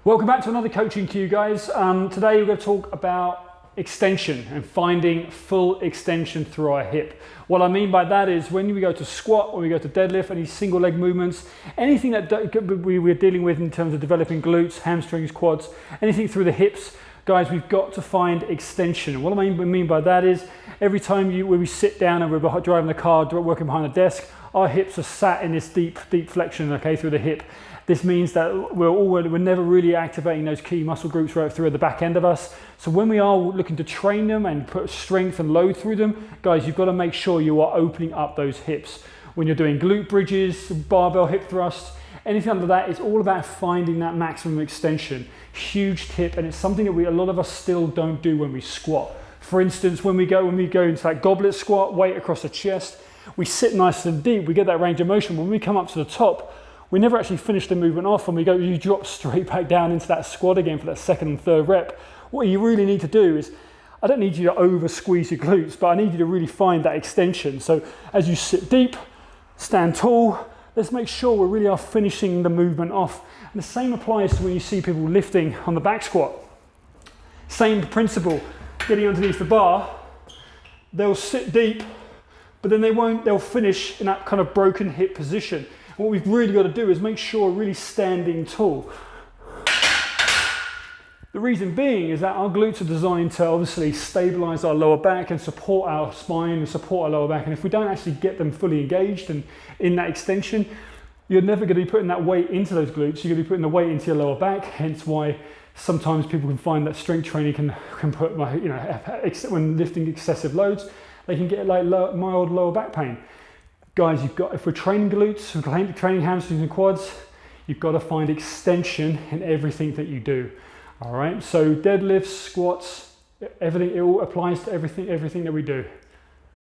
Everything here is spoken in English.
Welcome back to another coaching cue, guys. Today we're going to talk about extension and finding full extension through our hip. What I mean by that is when we go to squat, when we go to deadlift, any single leg movements, anything that we're dealing with in terms of developing glutes, hamstrings, quads, anything through the hips, guys, we've got to find extension. What I mean by that is every time when we sit down and we're driving the car, working behind a desk, our hips are sat in this deep flexion, okay, through the hip. This means that we're never really activating those key muscle groups right through the back end of us. So when we are looking to train them and put strength and load through them, guys, you've got to make sure you are opening up those hips. When you're doing glute bridges, barbell hip thrusts, anything under that, it's all about finding that maximum extension. Huge tip, and it's something that a lot of us still don't do when we squat. For instance, when we go into that goblet squat, weight across the chest, we sit nice and deep, we get that range of motion. When we come up to the top, we never actually finish the movement off, and you drop straight back down into that squat again for that second and third rep. What you really need to do is, I don't need you to over squeeze your glutes, but I need you to really find that extension. So as you sit deep, stand tall, let's make sure we really are finishing the movement off. And the same applies to when you see people lifting on the back squat. Same principle, getting underneath the bar, they'll sit deep, but then they'll finish in that kind of broken hip position. What we've really got to do is make sure we're really standing tall. The reason being is that our glutes are designed to obviously stabilize our lower back and support our spine and support our lower back. And if we don't actually get them fully engaged and in that extension, you're never going to be putting that weight into those glutes. You're going to be putting the weight into your lower back. Hence why sometimes people can find that strength training can put, when lifting excessive loads, they can get like mild lower back pain. Guys, if we're training glutes, we're training hamstrings and quads, you've got to find extension in everything that you do. All right, so deadlifts, squats, everything, it all applies to everything that we do.